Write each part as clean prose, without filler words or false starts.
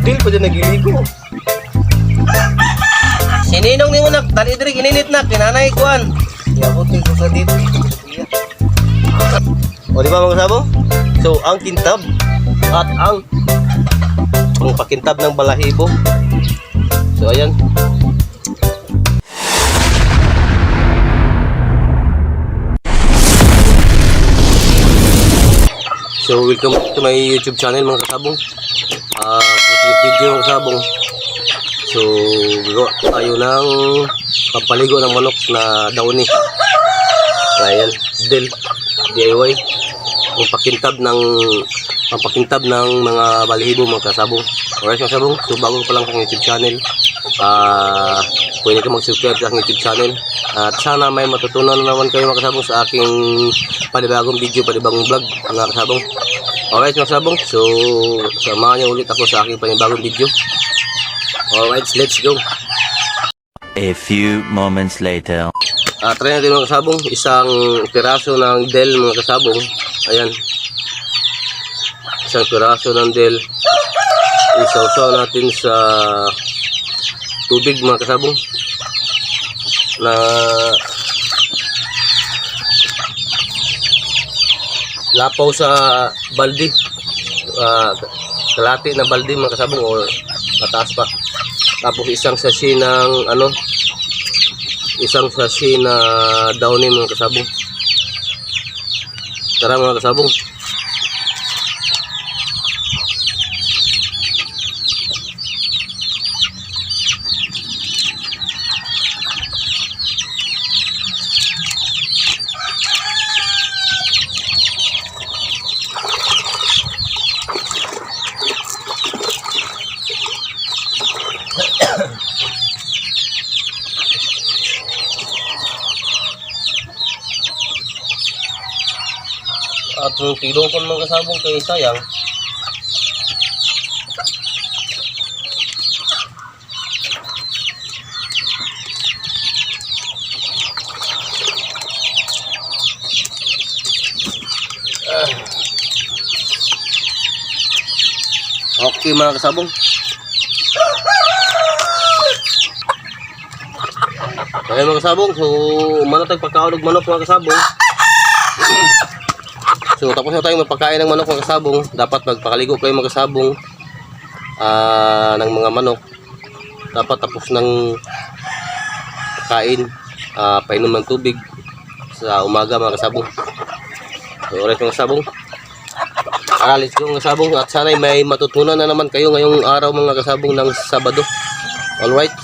Dil pa dyan nagiligo. Sininong ni mo nak, dali diri gininit nak, kinanay kuan. Yabutin ko sa dito. O di ba mga kasabong? So ang kintab at ang pakintab ng balahibo. So ayan. So welcome to my YouTube channel mga kasabong. Video mga kasabong. So gawa tayo ng pampaligo ng manok na downy. Ayan, Del DIY. Ang pakintab ng mga balahibo mga kasabong. Alright mga kasabong, so bago pa lang sa YouTube channel, pwede ka mag-subscribe sa aking YouTube channel. At sana may matutunan naman kayo mga kasabong sa aking panibagong video, panibagong vlog mga kasabong. Alright mga kasabong, so samahan niyo ulit ako sa aking panibagong video. Alright, let's go. A few moments later. Try natin mga kasabong, isang piraso ng Del mga kasabong. Ayan, isang piraso ng Del. Isaw-saw natin sa tubig mga kasabong na lapaw sa balde, kalati na balde mga kasabong o mataas pa. Tapos isang sachet ng isang sachet na downy mga kasabong. Tara mga kasabong. At yung kilo ko mga kasabong kay sayang. Okay mga kasabong. Okay mga kasabong, so manatag pagkaulog manok mga kasabong. So tapos na tayong magpakain ng manok mga kasabong. Dapat magpakaligo kayo mga kasabong ng mga manok. Dapat tapos ng kain, painom ng tubig sa umaga mga kasabong. So alright mga kasabong, let's go mga kasabong. At sana'y may matutunan na naman kayo ngayong araw mga kasabong ng Sabado. Alright.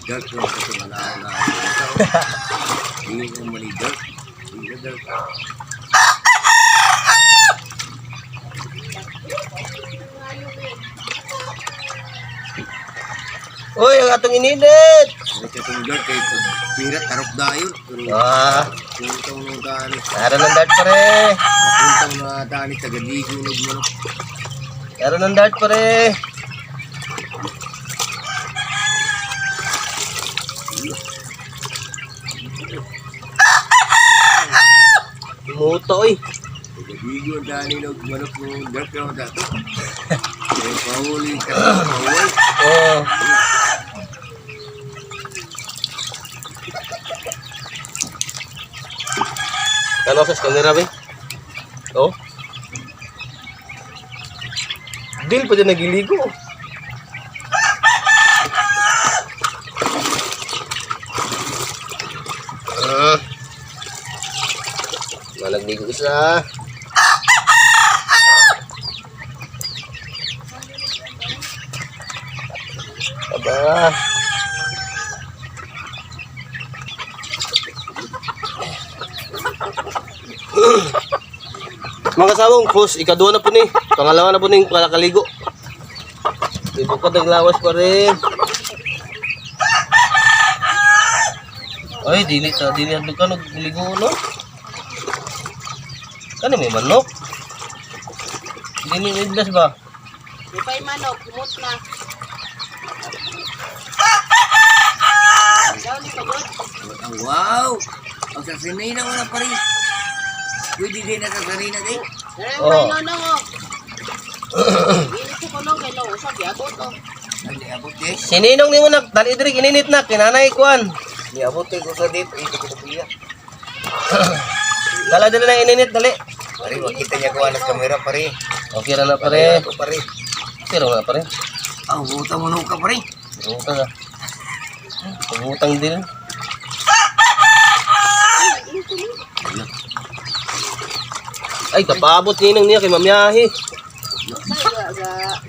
Dark lang kasi malaw na hindi ko mali dark. Hindi dark. Uy, ang atong ininit. Ito itong dark kay pirat tarok dayo. Puntang na dani. Meron ng dart pare. Puntang na dani tagaligo ng manok. Meron ng dart pare. Muto oy. Tagaligo ng dani ng manok ng dark lang dato. Kaya pahuli ka pahuli. Oh. Ano sa camera be? Oh. Dil pa dyan nagiligo. Malagnigo isa. Aba. Mga kasabong, post, ikadua na po ni. Pangalawa na po ni kalakaligo. Ibo ka naglawas pa rin. Ay, dili handog ka nagligo, no? Kano may manok? Dili nidlas ba? Di pa'y manok, kumot na. Daw ni Pagod. Wow! Ang sasanay na wala pa rin. Pwede din na sasanay na din. Pero may nonong o. Init ko nung kay Lo. Usap, yabot o. Hindi abot eh. Sininong ni mo nak, dali diri ininit na, kinanay kuan. Hindi abot eh. Kung sa dito, ito ko na Dala dala na ininit, dali. Pare, makita niya ko alas kamera pare. Okay na pare. Pare. Pero na pare. Ah, utang mo ka pare. Utang ah. Utang din. Ay, kapabot ninang niya kay mamiyahi.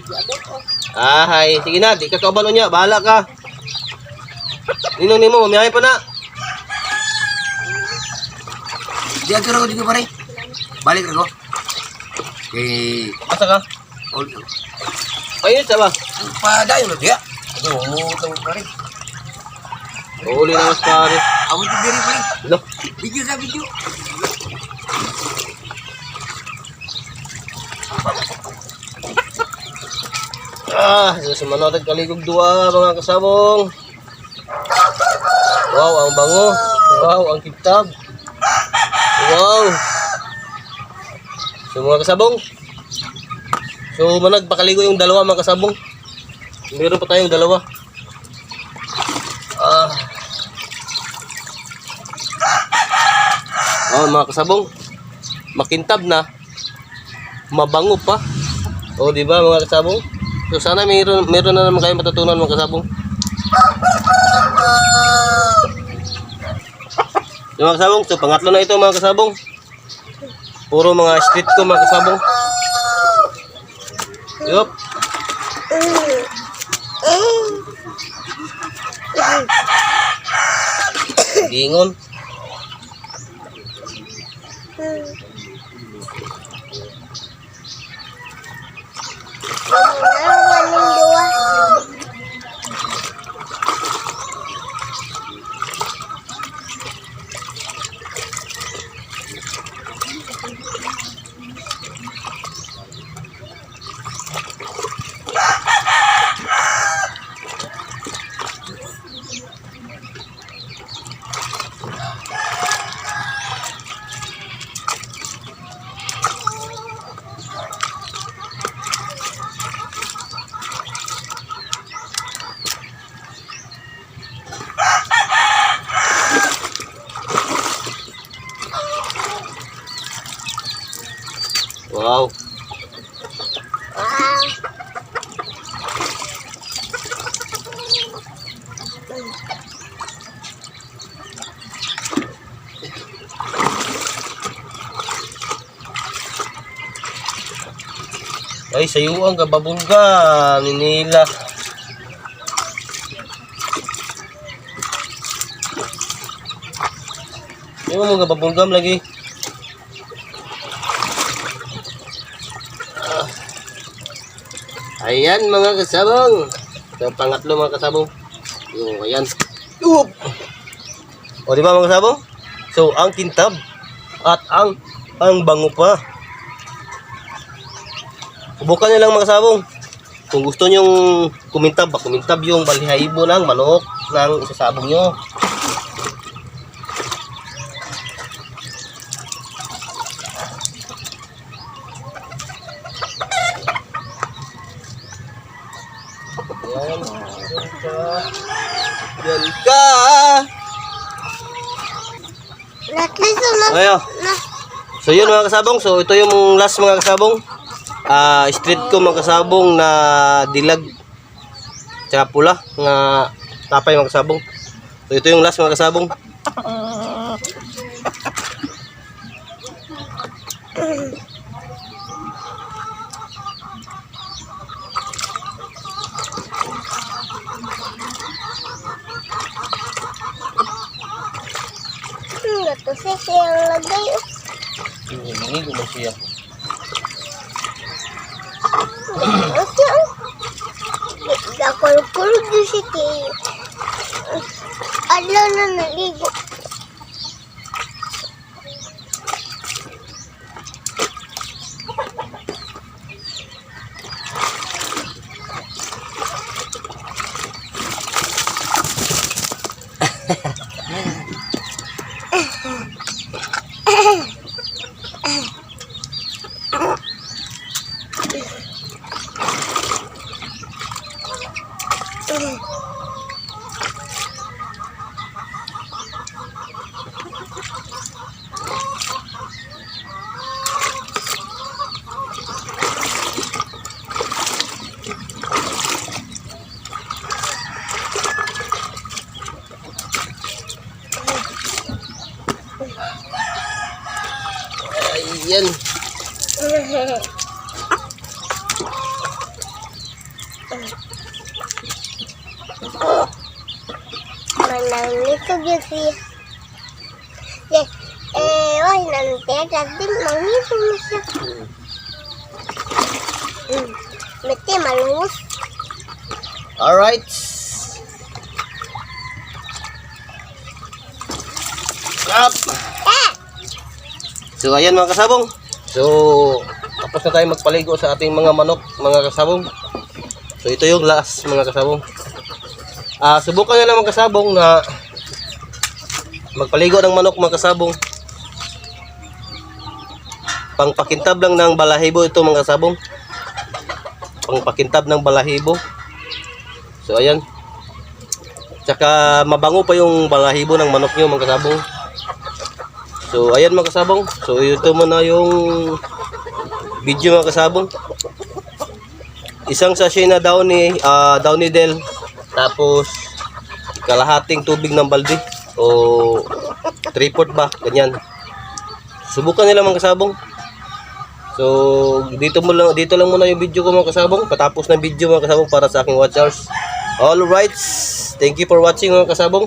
Yabot o. Ay, sige na, di ka kaubalo niya, bahala ka. Ninong nimo, mamiyahi pa na. Diyan ko dito pare. Balik ako. Asa ka? All. Ayun, sa ba? Padayon na dia. Utang pare. Uli na mas pare. Abot diri pare. Lo, Video sa video. sumanod kaligog dua mga kasabong. Wow, ang bango. Wow, ang kitab. Wow. So mga kasabong. So manag pakaligo yung dalawa mga kasabong. Meron pa tayong dalawa. Mga kasabong. Makintab na. Mabango pa. O di ba mga kasabong? So sana meron na naman kayo matutunan mga kasabong. Yung mga kasabong, so pangatlo na ito mga kasabong. Puro mga street ko mga kasabong. Yup. Gingon. Wow. Ay, sayuan ka babulga ninila. Yung mga babulgam lagi. Ayan mga kasabong. So, pangatlo mga kasabong. Yung ayan. Oop! O di ba mga kasabong? So ang kintab at ang bango pa. Subukan nyo lang mga kasabong. Kung gusto nyong kumintab yung balihaibo ng manok ng isasabong nyo. Yan ka. Yan ka. Ayo. So yun mga kasabong. So ito yung last mga kasabong. Street ko mga kasabong na dilag tsaka pula nga tapay mga kasabong. So ito yung last mga kasabong. Ito siya lagay. Hindi ko siya. Nakulkulog din si Kay. Adlaw na naligo. Ayan. Manang nito gyud siya. Why nanti dagdag mangito mo siya. Mete malungus. Alright. Up. So ayan mga kasabong. So tapos na tayo magpaligo sa ating mga manok mga kasabong. So ito yung last mga kasabong. Subukan nyo lang mga kasabong na magpaligo ng manok mga kasabong. Pangpakintab lang ng balahibo ito mga kasabong. Pangpakintab ng balahibo. So ayan. Tsaka mabango pa yung balahibo ng manok nyo mga kasabong. So ayan mga kasabong. So ito muna yung video mga kasabong. Isang sachet na Downy Del. Tapos kalahating tubig ng balde o 3/4 ba, ganyan. Subukan nila mga kasabong. So dito lang muna yung video ko mga kasabong. Patapos ng video mga kasabong para sa aking watchers. All right. Thank you for watching mga kasabong.